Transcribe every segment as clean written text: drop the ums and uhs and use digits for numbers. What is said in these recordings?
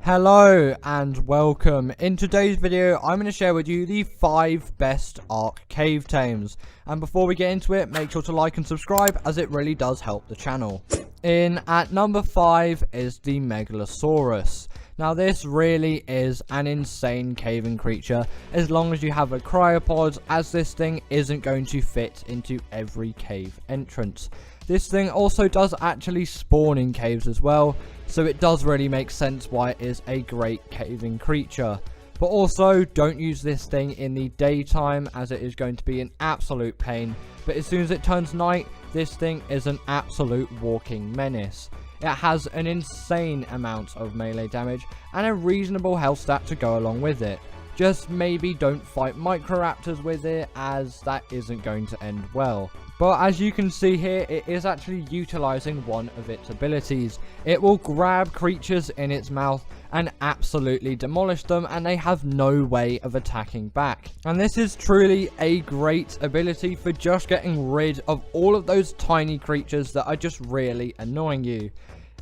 Hello and welcome. In today's video I'm going to share with you the 5 best Ark cave tames, and before we get into it, make sure to like and subscribe as it really does help the channel. In at number 5 is the Megallosaurus. Now this really is an insane caving creature as long as you have a cryopod, as this thing isn't going to fit into every cave entrance. This thing also does actually spawn in caves as well, so it does really make sense why it is a great caving creature. But also, don't use this thing in the daytime as it is going to be an absolute pain, but as soon as it turns night, this thing is an absolute walking menace. It has an insane amount of melee damage and a reasonable health stat to go along with it. Just maybe don't fight Microraptors with it, as that isn't going to end well. But as you can see here, it is actually utilizing one of its abilities. It will grab creatures in its mouth and absolutely demolish them, and they have no way of attacking back. And this is truly a great ability for just getting rid of all of those tiny creatures that are just really annoying you,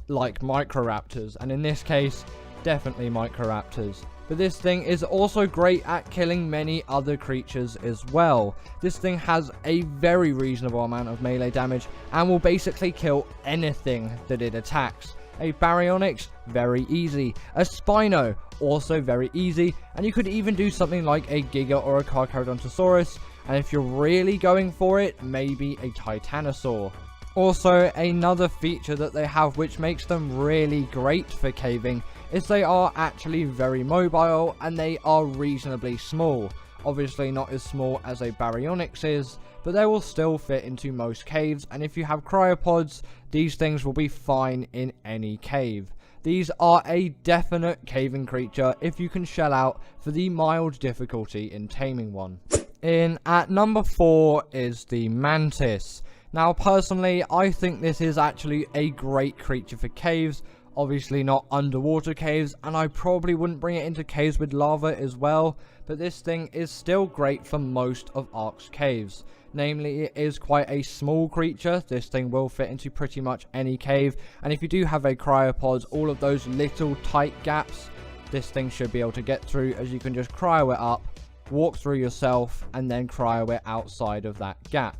like Microraptors, and in this case, definitely Microraptors. But this thing is also great at killing many other creatures as well. This thing has a very reasonable amount of melee damage and will basically kill anything that it attacks. A Barionics, very easy. A Spino, also very easy. And you could even do something like a Giga or a Argentavis. And if you're really going for it, maybe a Titanosaur. Also, another feature that they have which makes them really great for caving is they are actually very mobile and they are reasonably small. Obviously not as small as a Barionics is, but they will still fit into most caves, and if you have cryopods, these things will be fine in any cave. These are a definite caving creature if you can shell out for the mild difficulty in taming one. In at number 4 is the Mantis. Now personally, I think this is actually a great creature for caves. Obviously not underwater caves, and I probably wouldn't bring it into caves with lava as well, but this thing is still great for most of Ark's caves. Namely, it is quite a small creature. This thing will fit into pretty much any cave, and if you do have a cryopod, all of those little tight gaps, this thing should be able to get through, as you can just cryo it up, walk through yourself, and then cryo it outside of that gap.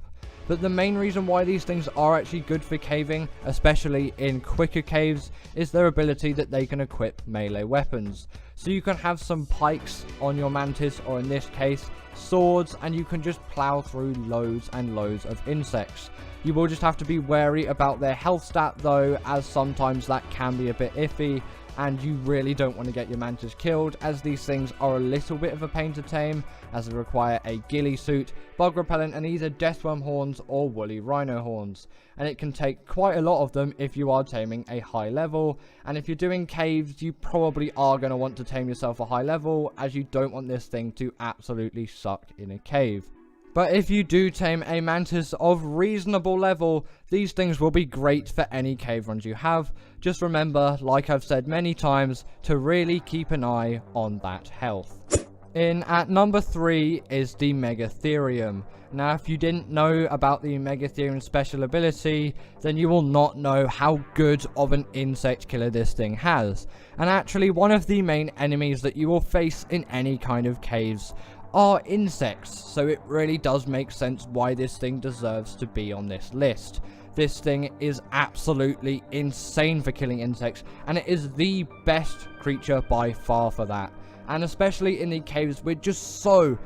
But the main reason why these things are actually good for caving, especially in quicker caves, is their ability that they can equip melee weapons. So you can have some pikes on your Mantis, or in this case, swords, and you can just plow through loads and loads of insects. You will just have to be wary about their health stat though, as sometimes that can be a bit iffy, and you really don't want to get your Mantis killed, as these things are a little bit of a pain to tame, as they require a ghillie suit, bug repellent, and either deathworm horns or woolly rhino horns. And it can take quite a lot of them if you are taming a high level, and if you're doing caves, you probably are going to want to tame yourself a high level, as you don't want this thing to absolutely suck in a cave. But if you do tame a Mantis of reasonable level, these things will be great for any cave runs you have. Just remember, like I've said many times, to really keep an eye on that health. In at number 3 is the Meggathereum. Now, if you didn't know about the Meggathereum special ability, then you will not know how good of an insect killer this thing has. And actually, one of the main enemies that you will face in any kind of caves are insects, so it really does make sense why this thing deserves to be on this list. This thing is absolutely insane for killing insects, and it is the best creature by far for that. And especially in the caves with just so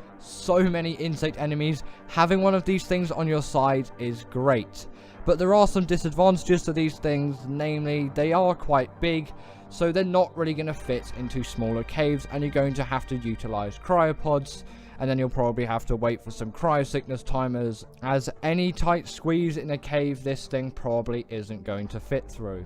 many insect enemies, having one of these things on your side is great. But there are some disadvantages to these things, namely they are quite big, so they're not really going to fit into smaller caves, and you're going to have to utilize cryopods, and then you'll probably have to wait for some cryosickness timers, as any tight squeeze in a cave this thing probably isn't going to fit through.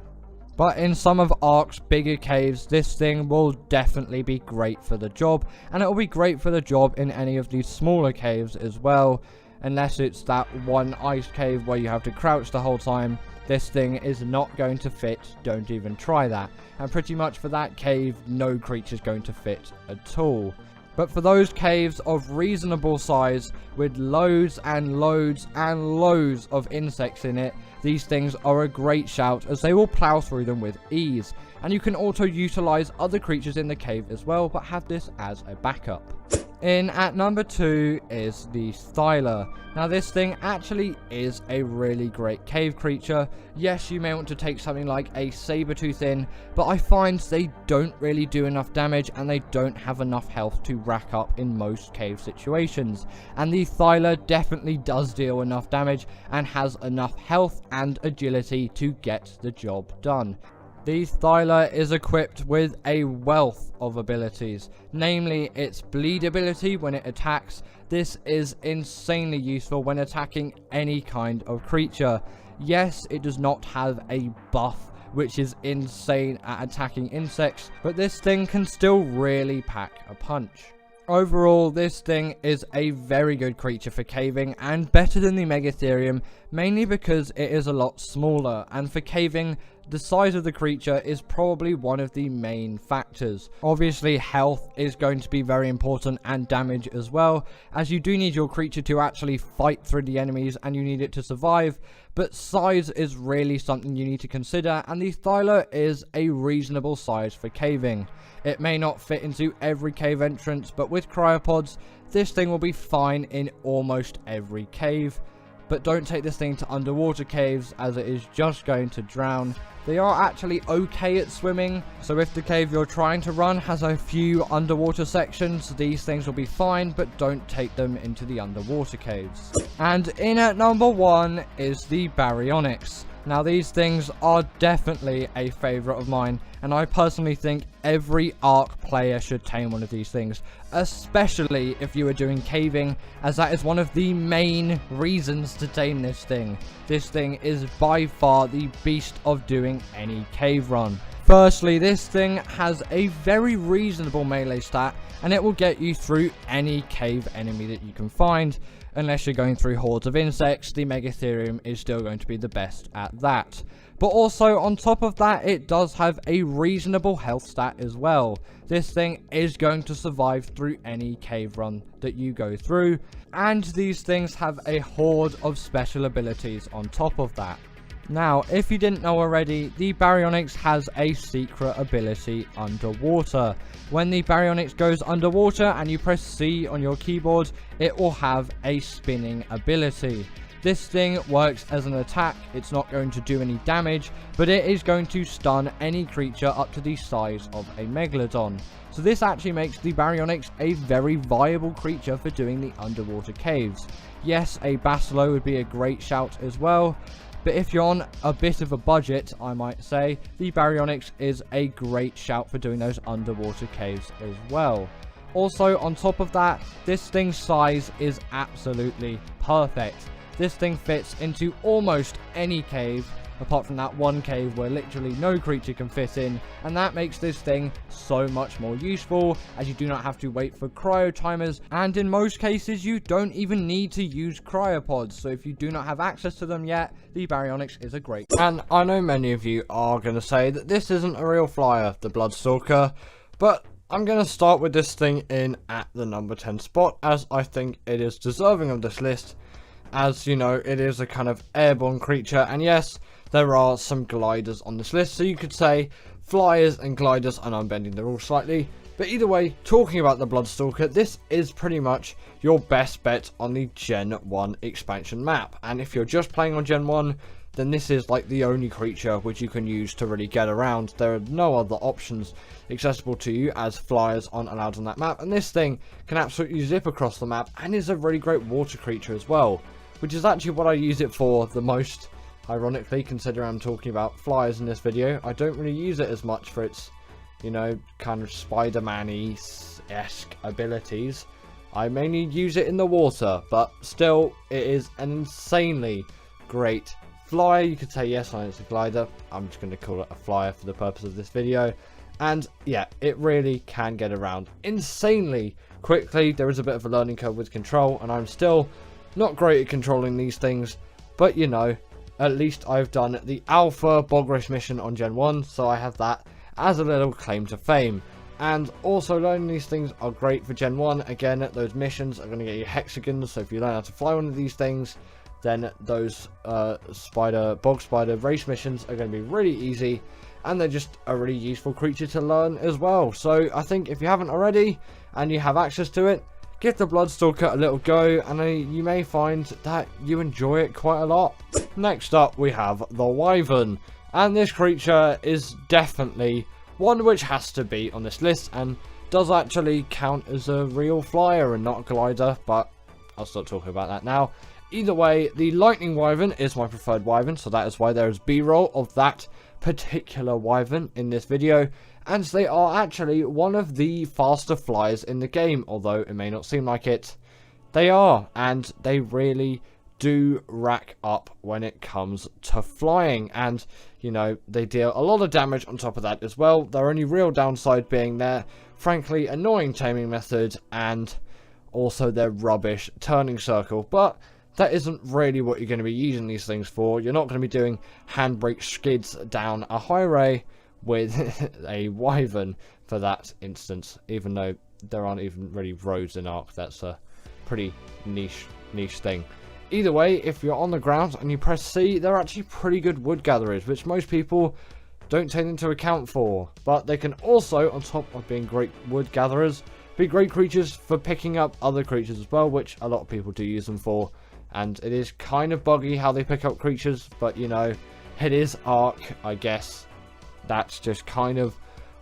But in some of Ark's bigger caves, this thing will definitely be great for the job, and it will be great for the job in any of these smaller caves as well, unless it's that one ice cave where you have to crouch the whole time. This thing is not going to fit, don't even try that. And pretty much for that cave, no creature's going to fit at all. But for those caves of reasonable size, with loads and loads and loads of insects in it, these things are a great shout, as they will plow through them with ease. and you can auto utilize other creatures in the cave as well, but have this as a backup. In at number 2 is the Thyler. Now this thing actually is a really great cave creature. Yes, you may want to take something like a Sabertooth in, but I find they don't really do enough damage and they don't have enough health to rack up in most cave situations. And the Thyler definitely does deal enough damage and has enough health and agility to get the job done. The Thyler is equipped with a wealth of abilities, namely its bleed ability when it attacks. This is insanely useful when attacking any kind of creature. Yes, it does not have a buff, which is insane at attacking insects, but this thing can still really pack a punch. Overall, this thing is a very good creature for caving and better than the Meggathereum, mainly because it is a lot smaller, and for caving, the size of the creature is probably one of the main factors. Obviously, health is going to be very important and damage as well, as you do need your creature to actually fight through the enemies and you need it to survive, but size is really something you need to consider, and the Thyler is a reasonable size for caving. It may not fit into every cave entrance, but with cryopods, this thing will be fine in almost every cave. But don't take this thing to underwater caves, as it is just going to drown. They are actually okay at swimming, so if the cave you're trying to run has a few underwater sections, these things will be fine, but don't take them into the underwater caves. And in at number 1 is the Barionics. Now these things are definitely a favourite of mine, and I personally think every Ark player should tame one of these things, especially if you are doing caving, as that is one of the main reasons to tame this thing. This thing is by far the beast of doing any cave run. Firstly, this thing has a very reasonable melee stat, and it will get you through any cave enemy that you can find. Unless you're going through hordes of insects, the Meggathereum is still going to be the best at that. But also, on top of that, it does have a reasonable health stat as well. This thing is going to survive through any cave run that you go through. And these things have a horde of special abilities on top of that. Now, if you didn't know already, the Barionics has a secret ability underwater. When the Barionics goes underwater and you press C on your keyboard, it will have a spinning ability. This thing works as an attack. It's not going to do any damage, but it is going to stun any creature up to the size of a Megallosaurus. So this actually makes the Barionics a very viable creature for doing the underwater caves. Yes, a Basilo would be a great shout as well, but if you're on a bit of a budget, I might say, the Barionics is a great shout for doing those underwater caves as well. Also, on top of that, this thing's size is absolutely perfect. This thing fits into almost any cave, apart from that one cave where literally no creature can fit in, and that makes this thing so much more useful, as you do not have to wait for cryo timers, and in most cases you don't even need to use cryopods. So if you do not have access to them yet, the Barionics is a great. And I know many of you are going to say that this isn't a real flyer, the Bloodstalker, but I'm going to start with this thing in at the number 10 spot, as I think it is deserving of this list. As you know, it is a kind of airborne creature, and yes, there are some gliders on this list, so you could say flyers and gliders, and I'm bending the rules slightly. But either way, talking about the Bloodstalker, this is pretty much your best bet on the Gen 1 expansion map. And if you're just playing on Gen 1, then this is like the only creature which you can use to really get around. There are no other options accessible to you, as flyers aren't allowed on that map. And this thing can absolutely zip across the map, and is a really great water creature as well, which is actually what I use it for the most. Ironically, considering I'm talking about flyers in this video, I don't really use it as much for its, you know, kind of Spider-Man-esque abilities. I mainly use it in the water, but still, it is an insanely great flyer. You could say, yes, I know it's a glider. I'm just going to call it a flyer for the purpose of this video. And yeah, it really can get around insanely quickly. There is a bit of a learning curve with control, and I'm still not great at controlling these things, but you know, at least I've done the Alpha Bogrish mission on Gen 1, so I have that as a little claim to fame. And also, learning these things are great for Gen 1. Again, those missions are going to get you hexagons, so if you learn how to fly one of these things, then those bog spider race missions are going to be really easy. and they're just a really useful creature to learn as well. So I think if you haven't already and you have access to it, give the Bloodstalker a little go, and you may find that you enjoy it quite a lot. Next up we have the Wyvern, and this creature is definitely one which has to be on this list and does actually count as a real flyer and not a glider, but I'll stop talking about that now. Either way, the Lightning Wyvern is my preferred Wyvern, so that is why there is B-roll of that particular Wyvern in this video, and they are actually one of the faster flyers in the game, although it may not seem like it. They are, and they really do rack up when it comes to flying, and you know, they deal a lot of damage on top of that as well. Their only real downside being their frankly annoying taming method and also their rubbish turning circle, but that isn't really what you're going to be using these things for. You're not going to be doing handbrake skids down a highway with a Wyvern for that instance, even though there aren't even really roads in Ark. That's a pretty niche thing. Either way, if you're on the ground and you press C, they're actually pretty good wood gatherers, which most people don't take into account for. But they can also, on top of being great wood gatherers, be great creatures for picking up other creatures as well, which a lot of people do use them for. And it is kind of buggy how they pick up creatures, but you know, it is Ark, I guess. That's just kind of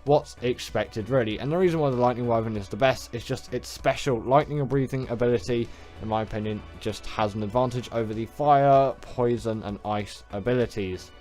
what's expected, really. And the reason why the Lightning Wyvern is the best is just its special lightning and breathing ability, in my opinion, just has an advantage over the fire, poison and ice abilities.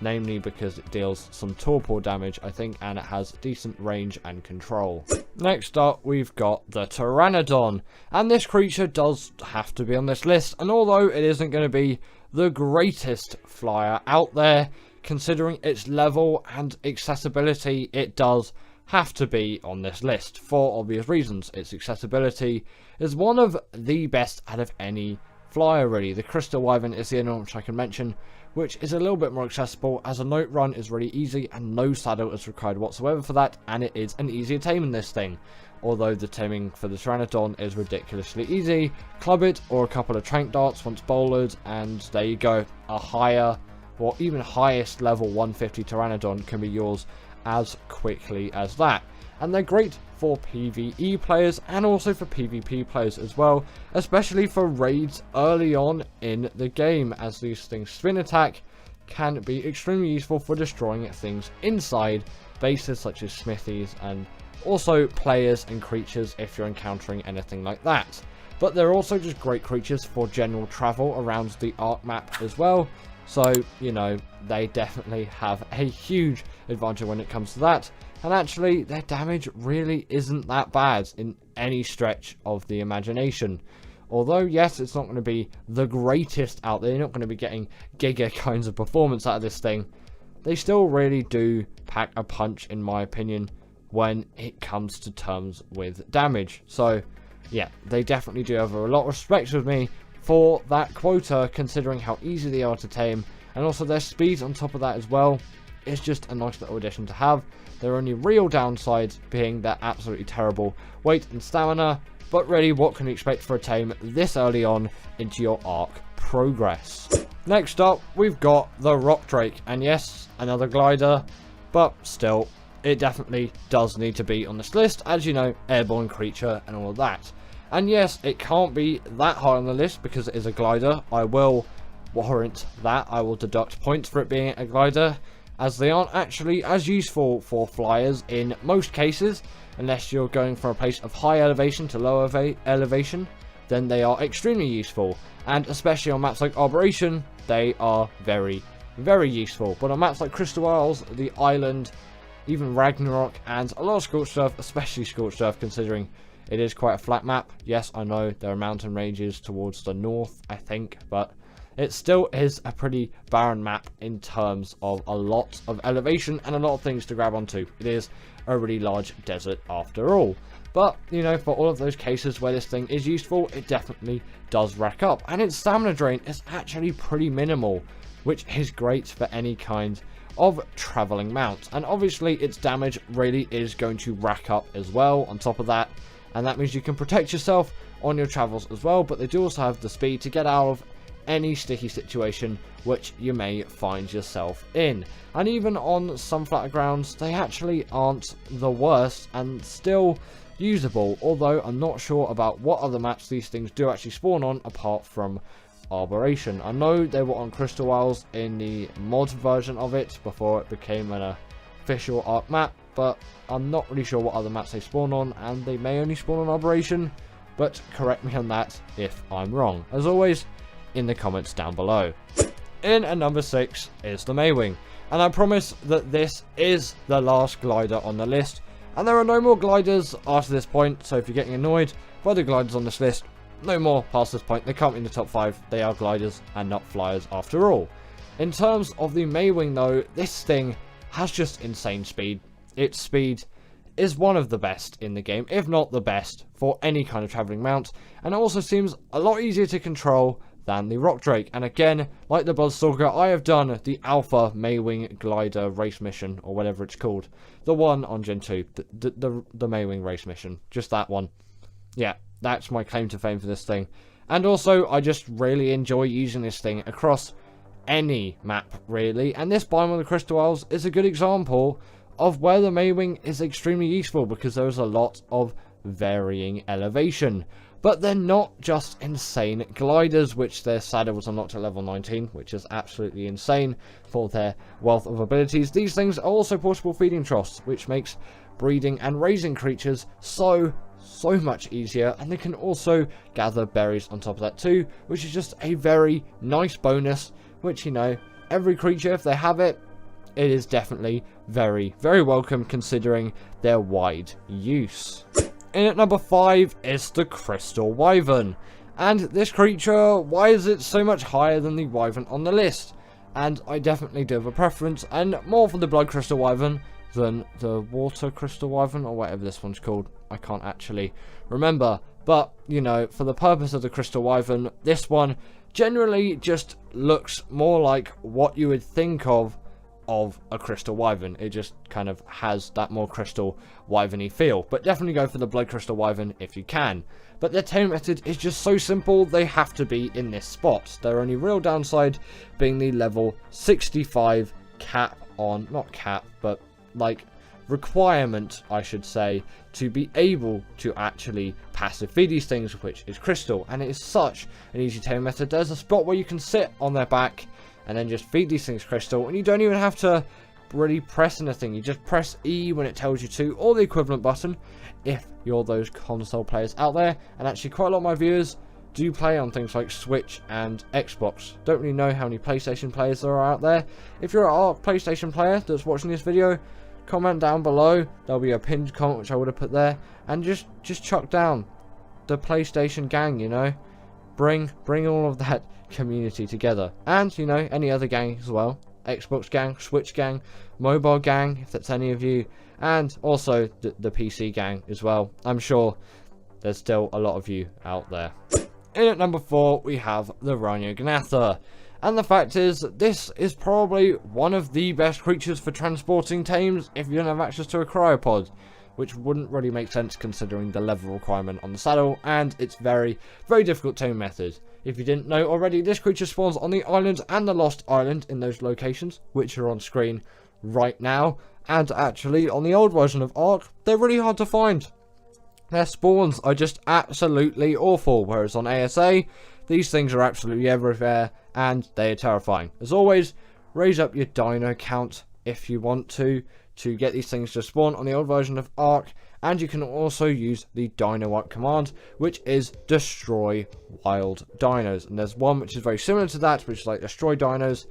Namely because it deals some torpor damage, I think, and it has decent range and control. Next up, we've got the Pteranodon, and this creature does have to be on this list, and although it isn't going to be the greatest flyer out there, considering its level and accessibility, it does have to be on this list for obvious reasons. Its accessibility is one of the best out of any flyer, really. The Crystal Wyvern is the only one which I can mention, which is a little bit more accessible, as a note run is really easy and no saddle is required whatsoever for that, and it is an easier tame in this thing. Although the taming for the Pteranodon is ridiculously easy. Club it or a couple of trank darts once bowlered, and there you go. A higher, or even highest level 150 Pteranodon can be yours as quickly as that. And they're great for PvE players and also for PvP players as well, especially for raids early on in the game, as these things spin attack can be extremely useful for destroying things inside bases such as smithies, and also players and creatures if you're encountering anything like that. But they're also just great creatures for general travel around the Ark map as well, so you know, they definitely have a huge advantage when it comes to that. And actually, their damage really isn't that bad in any stretch of the imagination. Although, yes, it's not going to be the greatest out there. You're not going to be getting giga kinds of performance out of this thing. They still really do pack a punch, in my opinion, when it comes to terms with damage. So, yeah, they definitely do have a lot of respect with me for that quota, considering how easy they are to tame. And also their speed on top of that as well. It's just a nice little addition to have. Their only real downsides being their absolutely terrible weight and stamina. But really, what can you expect for a tame this early on into your Ark progress? Next up, we've got the Rock Drake. And yes, another glider. But still, it definitely does need to be on this list. As you know, airborne creature and all of that. And yes, it can't be that high on the list because it is a glider. I will warrant that. I will deduct points for it being a glider, as they aren't actually as useful for flyers in most cases, unless you're going from a place of high elevation to low elevation. Then they are extremely useful, and especially on maps like Arboration, they are very, very useful. But on maps like Crystal Isles, the Island, even Ragnarok, and a lot of Scorched Earth, especially Scorched Earth, considering it is quite a flat map. Yes, I know there are mountain ranges towards the north, I think, but it still is a pretty barren map in terms of a lot of elevation and a lot of things to grab onto. It is a really large desert after all. But, you know, for all of those cases where this thing is useful, it definitely does rack up. And its stamina drain is actually pretty minimal, which is great for any kind of traveling mount. And obviously its damage really is going to rack up as well on top of that. And that means you can protect yourself on your travels as well. But they do also have the speed to get out of any sticky situation which you may find yourself in. And even on some flatter grounds, they actually aren't the worst and still usable, although I'm not sure about what other maps these things do actually spawn on apart from Arboration. I know they were on Crystal Isles in the mod version of it before it became an official Ark map, but I'm not really sure what other maps they spawn on, and they may only spawn on Arboration, but correct me on that if I'm wrong, as always, in the comments down below. In at number 6 is the Maywing, and I promise that this is the last glider on the list, and there are no more gliders after this point, so if you're getting annoyed by the gliders on this list, no more past this point. They can't be in the top 5, they are gliders and not flyers after all. In terms of the Maywing though, this thing has just insane speed. Its speed is one of the best in the game, if not the best, for any kind of travelling mount, and it also seems a lot easier to control than the Rock Drake. And again, like the Bloodstalker, I have done the Alpha Maywing Glider race mission, or whatever it's called. The one on Gen 2, the Maywing race mission, just that one. Yeah, that's my claim to fame for this thing. And also, I just really enjoy using this thing across any map, really. And this biome of the Crystal Isles is a good example of where the Maywing is extremely useful, because there's a lot of varying elevation. But they're not just insane gliders, which their saddle was unlocked at level 19, which is absolutely insane for their wealth of abilities. These things are also portable feeding troughs, which makes breeding and raising creatures so much easier, and they can also gather berries on top of that too, which is just a very nice bonus, which, you know, every creature, if they have it, it is definitely very welcome, considering their wide use. In at number 5 is the Crystal Wyvern, and this creature, why is it so much higher than the Wyvern on the list? And I definitely do have a preference, and more for the Blood Crystal Wyvern than the Water Crystal Wyvern, or whatever this one's called. I can't actually remember, but, you know, for the purpose of the Crystal Wyvern, this one generally just looks more like what you would think of a Crystal Wyvern. It just kind of has that more Crystal Wyvern-y feel, but definitely go for the Blood Crystal Wyvern if you can. But their tame method is just so simple, they have to be in this spot. Their only real downside being the level 65 cap on, not cap, but like requirement, I should say, to be able to actually passive feed these things, which is Crystal. And it is such an easy tame method. There's a spot where you can sit on their back and then just feed these things Crystal, and you don't even have to really press anything. You just press E when it tells you to, or the equivalent button if you're those console players out there. And actually quite a lot of my viewers do play on things like Switch and Xbox. Don't really know how many PlayStation players there are out there. If you're a PlayStation player that's watching this video, comment down below. There'll be a pinned comment which I would have put there, and just chuck down the PlayStation gang, you know. Bring all of that community together, and, you know, any other gang as well. Xbox gang, Switch gang, mobile gang, if that's any of you, and also the PC gang as well. I'm sure there's still a lot of you out there. In at number 4 we have the Renogan, and the fact is, this is probably one of the best creatures for transporting tames if you don't have access to a cryopod, which wouldn't really make sense considering the level requirement on the saddle and its very difficult tame method. If you didn't know already, this creature spawns on the island and the Lost Island in those locations, which are on screen right now. And actually, on the old version of Ark, they're really hard to find. Their spawns are just absolutely awful, whereas on ASA, these things are absolutely everywhere, and they are terrifying. As always, raise up your dino count if you want to get these things to spawn on the old version of Ark. And you can also use the Dino Wipe command, which is destroy wild dinos. And there's one which is very similar to that, which is like destroy dinos,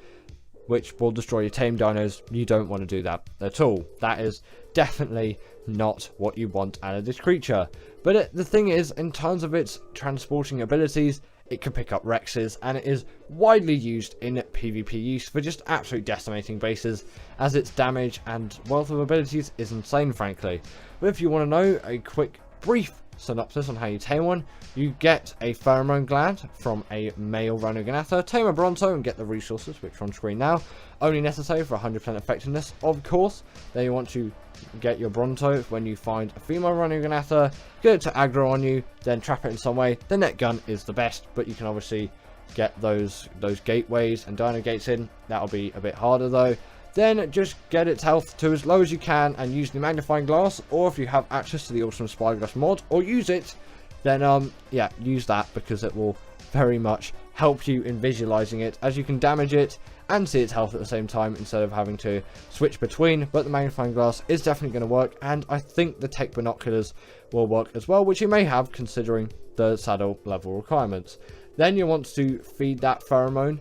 which will destroy your tame dinos. You don't want to do that at all. That is definitely not what you want out of this creature. But the thing is, in terms of its transporting abilities, it can pick up Rexes, and it is widely used in PvP use for just absolute decimating bases, as its damage and wealth of abilities is insane, frankly. But if you want to know a quick, brief synopsis on how you tame one, you get a pheromone gland from a male Renogan, tame a Bronto and get the resources, which are on screen now, only necessary for 100% effectiveness, of course. Then you want to get your Bronto when you find a female Renogan, get it to aggro on you, then trap it in some way. The net gun is the best, but you can obviously get those gateways and dino gates in. That'll be a bit harder though. Then just get its health to as low as you can and use the magnifying glass, or if you have access to the awesome spyglass mod or use it, then yeah, use that, because it will very much help you in visualizing it, as you can damage it and see its health at the same time instead of having to switch between. But the magnifying glass is definitely going to work, and I think the tech binoculars will work as well, which you may have considering the saddle level requirements. Then you want to feed that pheromone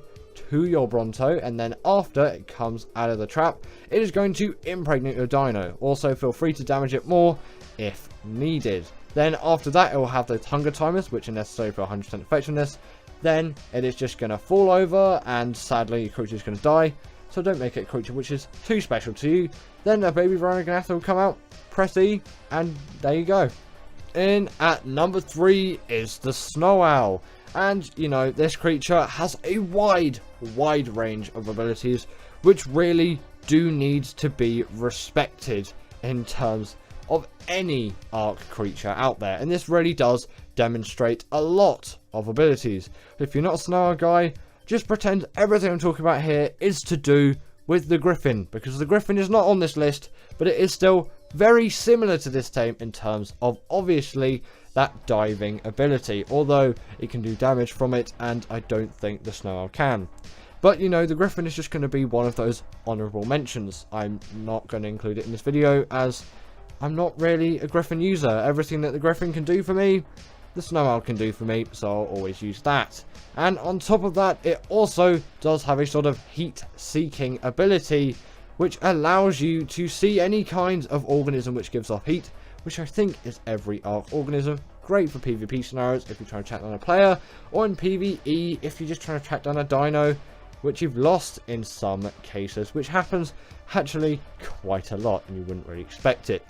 to your Bronto, and then after it comes out of the trap, it is going to impregnate your dino. Also, feel free to damage it more if needed. Then after that, it will have those hunger timers, which are necessary for 100% effectiveness. Then it is just going to fall over, and sadly your creature is going to die. So don't make it a creature which is too special to you. Then a baby Renogan will come out, press E, and there you go. In at number 3 is the Snow Owl. And, you know, this creature has a wide range of abilities, which really do need to be respected in terms of any Ark creature out there. And this really does demonstrate a lot of abilities. If you're not a Snow Owl guy, just pretend everything I'm talking about here is to do with the Griffin, because the Griffin is not on this list, but it is still very similar to this tame in terms of obviously that diving ability, although it can do damage from it, and I don't think the Snow Owl can. But you know, the Griffin is just going to be one of those honourable mentions. I'm not going to include it in this video, as I'm not really a Griffin user. Everything that the Griffin can do for me, the Snow Owl can do for me, so I'll always use that. And on top of that, it also does have a sort of heat-seeking ability, which allows you to see any kind of organism which gives off heat, which I think is every Ark organism. Great for PvP scenarios if you're trying to track down a player, or in PvE if you're just trying to track down a dino, which you've lost in some cases, which happens actually quite a lot and you wouldn't really expect it.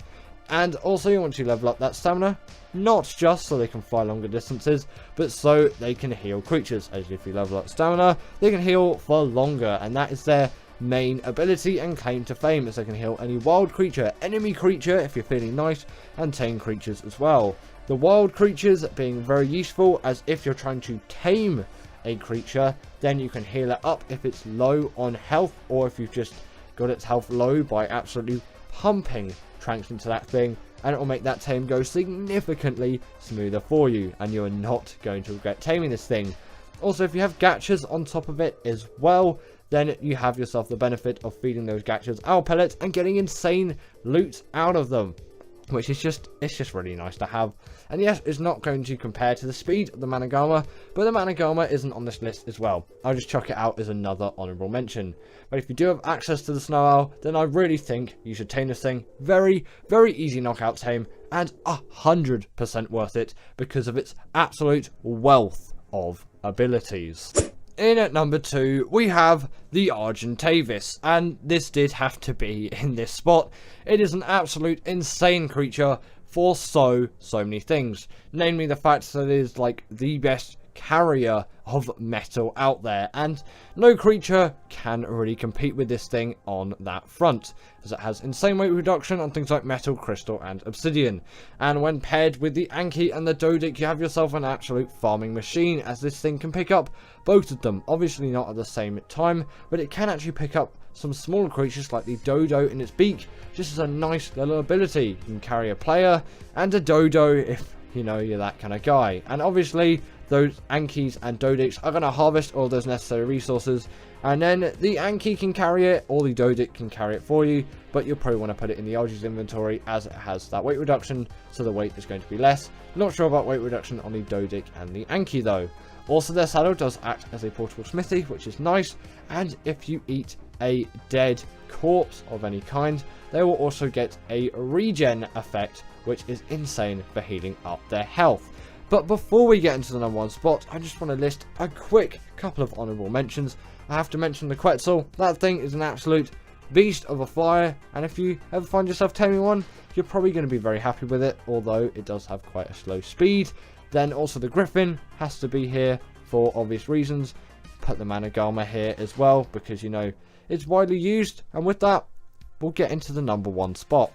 And also you want to level up that stamina, not just so they can fly longer distances, but so they can heal creatures, as if you level up stamina, they can heal for longer, and that is their main ability and claim to fame, as they can heal any wild creature, enemy creature if you're feeling nice, and tame creatures as well. The wild creatures being very useful, as if you're trying to tame a creature, then you can heal it up if it's low on health, or if you've just got its health low by absolutely pumping tranks into that thing, and it will make that tame go significantly smoother for you, and you're not going to regret taming this thing. Also, if you have gachas on top of it as well, then you have yourself the benefit of feeding those gachas owl pellets and getting insane loot out of them, which is just, it's just really nice to have. And yes, it's not going to compare to the speed of the Managama, but the Managama isn't on this list as well. I'll just chuck it out as another honourable mention. But if you do have access to the Snow Owl, then I really think you should tame this thing. Very easy knockout tame, and 100% worth it because of its absolute wealth of abilities. In at number 2, we have the Argentavis, and this did have to be in this spot. It is an absolute insane creature for so many things, namely the fact that it is like the best carrier of metal out there, and no creature can really compete with this thing on that front, as it has insane weight reduction on things like metal, crystal and obsidian. And when paired with the Anki and the Dodic, you have yourself an absolute farming machine, as this thing can pick up both of them, obviously not at the same time, but it can actually pick up some smaller creatures like the Dodo in its beak, just as a nice little ability. You can carry a player and a Dodo if you know you're that kind of guy, and obviously those Ankis and Dodics are going to harvest all those necessary resources, and then the Anki can carry it, or the Dodic can carry it for you, but you'll probably want to put it in the Alga's inventory, as it has that weight reduction, so the weight is going to be less. Not sure about weight reduction on the Dodic and the Anki though. Also, their saddle does act as a portable smithy, which is nice, and if you eat a dead corpse of any kind, they will also get a regen effect, which is insane for healing up their health. But before we get into the number 1 spot, I just want to list a quick couple of honourable mentions. I have to mention the Quetzal. That thing is an absolute beast of a flyer, and if you ever find yourself taming one, you're probably going to be very happy with it, although it does have quite a slow speed. Then also the Griffin has to be here for obvious reasons. Put the Managama here as well, because you know it's widely used. And with that, we'll get into the number 1 spot.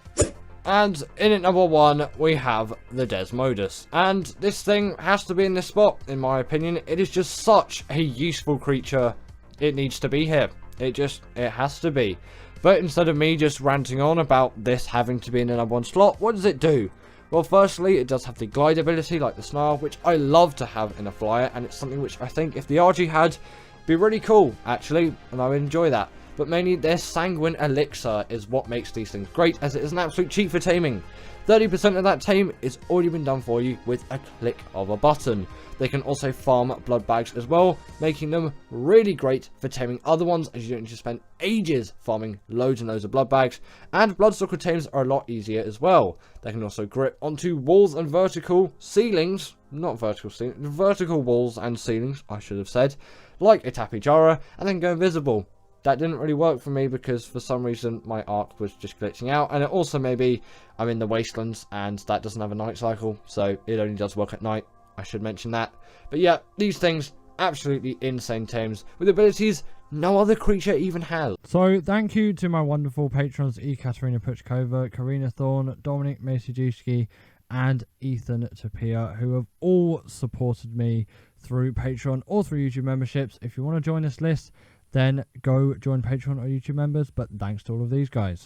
And in at number 1, we have the Desmodus. And this thing has to be in this spot, in my opinion. It is just such a useful creature. It needs to be here. It has to be. But instead of me just ranting on about this having to be in the number 1 slot, what does it do? Well, firstly, it does have the glide ability like the Snarl, which I love to have in a flyer. And it's something which I think if the RG had, be really cool, actually. And I would enjoy that. But mainly their Sanguine Elixir is what makes these things great, as it is an absolute cheat for taming. 30% of that tame is already been done for you with a click of a button. They can also farm blood bags as well, making them really great for taming other ones, as you don't need to spend ages farming loads and loads of blood bags. And Bloodstalker tames are a lot easier as well. They can also grip onto walls and vertical ceilings, not vertical ceilings, vertical walls and ceilings, I should have said, like a Tapijara, and then go invisible. That didn't really work for me because for some reason my arc was just glitching out, and it also maybe I'm in the wastelands and that doesn't have a night cycle, so it only does work at night. I should mention that. But yeah, these things, absolutely insane tames with abilities no other creature even has. So thank you to my wonderful patrons Ekaterina Puchkova, Karina Thorne, Dominic Masijewski and Ethan Tapia, who have all supported me through Patreon or through YouTube memberships. If you want to join this list, then go join Patreon or YouTube members, but thanks to all of these guys.